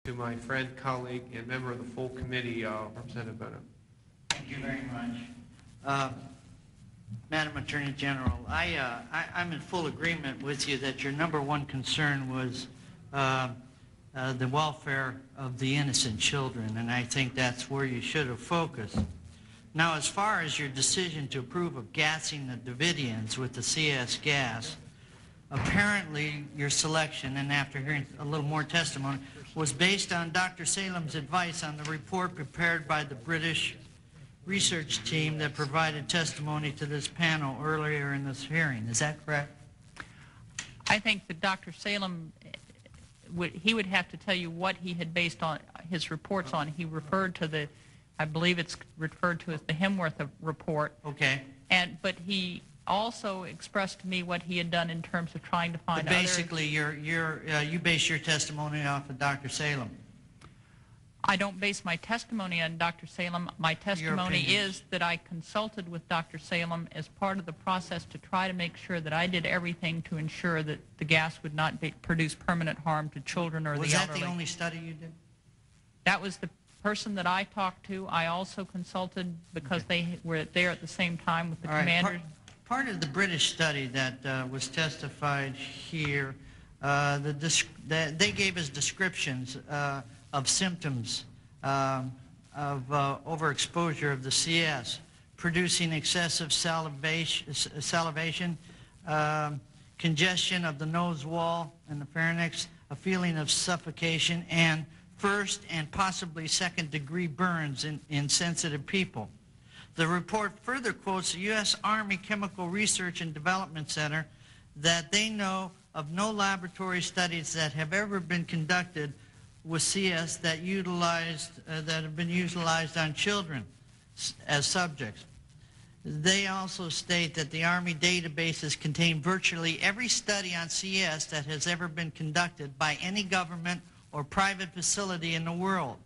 To my friend, colleague, and member of the full committee, Representative Bono. Thank you very much. Madam Attorney General, I'm in full agreement with you that your #1 concern was the welfare of the innocent children, and I think that's where you should have focused. Now, as far as your decision to approve of gassing the Davidians with the CS gas, apparently your selection, and after hearing a little more testimony, was based on Dr. Salem's advice on the report prepared by the British research team that provided testimony to this panel earlier in this hearing. Is that correct? I think that Dr. Salem, he would have to tell you what he had based on his reports on. He referred to the, I believe it's referred to as the Hemworth report. Okay. But he also expressed to me what he had done in terms of trying to find But basically, you base your testimony off of Dr. Salem. I don't base my testimony on Dr. Salem. My testimony is that I consulted with Dr. Salem as part of the process to try to make sure that I did everything to ensure that the gas would not produce permanent harm to children or the elderly. Was that the only study you did? That was the person that I talked to. I also consulted because they were there at the same time with the commander. Part of the British study that was testified here, they gave us descriptions of symptoms of overexposure of the CS, producing excessive salivation, congestion of the nose wall and the pharynx, a feeling of suffocation, and first and possibly second-degree burns in sensitive people. The report further quotes the U.S. Army Chemical Research and Development Center that they know of no laboratory studies that have ever been conducted with CS that have been utilized on children as subjects. They also state that the Army databases contain virtually every study on CS that has ever been conducted by any government or private facility in the world.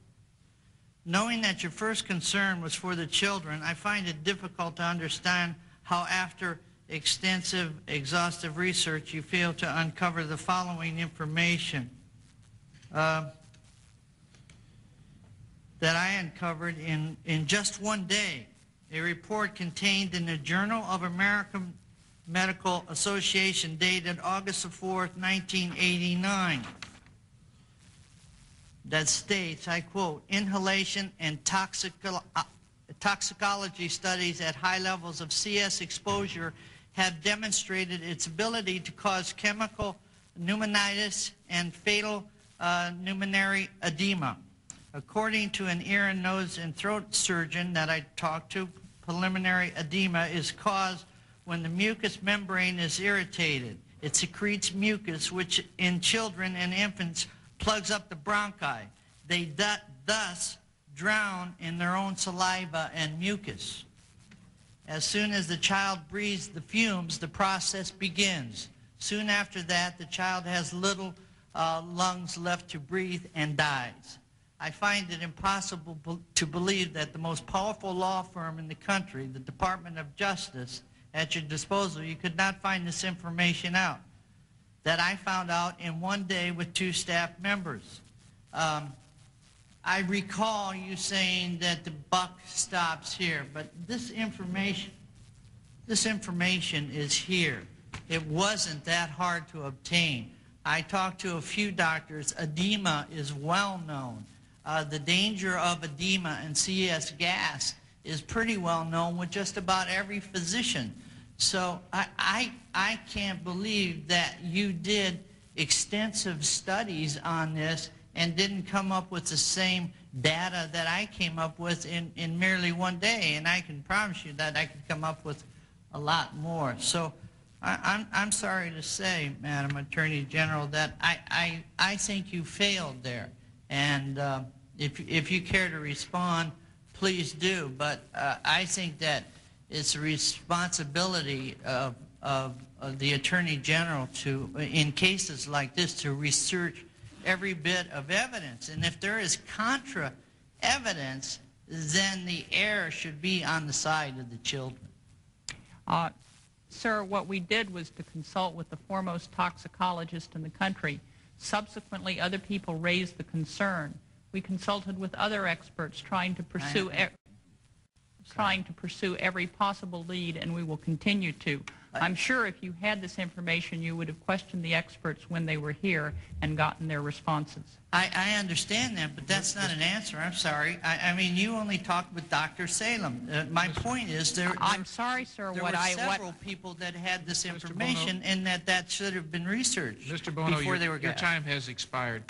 Knowing that your first concern was for the children, I find it difficult to understand how after extensive, exhaustive research you fail to uncover the following information that I uncovered in just one day. A report contained in the Journal of American Medical Association dated August 4th, 1989. That states, I quote, inhalation and toxicology studies at high levels of CS exposure have demonstrated its ability to cause chemical pneumonitis and fatal pulmonary edema. According to an ear and nose and throat surgeon that I talked to, pulmonary edema is caused when the mucous membrane is irritated. It secretes mucus, which in children and infants plugs up the bronchi. They thus drown in their own saliva and mucus. As soon as the child breathes the fumes, the process begins. Soon after that, the child has little lungs left to breathe and dies. I find it impossible to believe that the most powerful law firm in the country, the Department of Justice, at your disposal, you could not find this information out that I found out in one day with 2 staff members. I recall you saying that the buck stops here, but this information is here. It wasn't that hard to obtain. I talked to a few doctors. Edema is well known. The danger of edema and CS gas is pretty well known with just about every physician. So I can't believe that you did extensive studies on this and didn't come up with the same data that I came up with in merely one day. And I can promise you that I could come up with a lot more. So I'm sorry to say, Madam Attorney General, that I think you failed there. And if you care to respond, please do. But I think that it's a responsibility of the Attorney General to, in cases like this, to research every bit of evidence. And if there is contra evidence, then the error should be on the side of the children. Sir, what we did was to consult with the foremost toxicologist in the country Subsequently, other people raised the concern. We consulted with other experts trying to pursue every possible lead, and we will continue to. I'm sure if you had this information, you would have questioned the experts when they were here and gotten their responses. I understand that, but that's not an answer. I'm sorry. I mean, you only talked with Dr. Salem. My point is I'm sorry, sir. There were several people that had this information, and that should have been researched Mr. Bono, before they were your gassed. time has expired.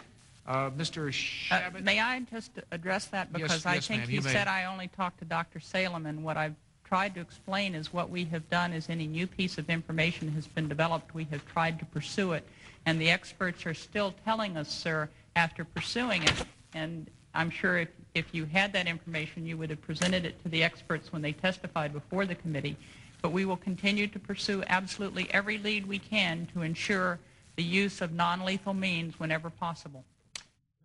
Mr. Shabbat? May I just address that? Because I yes, think ma'am, he you may. said I only talked to Dr. Salem, and what I've tried to explain is what we have done is any new piece of information has been developed, we have tried to pursue it, and the experts are still telling us, sir, after pursuing it, and I'm sure if you had that information, you would have presented it to the experts when they testified before the committee, but we will continue to pursue absolutely every lead we can to ensure the use of non-lethal means whenever possible.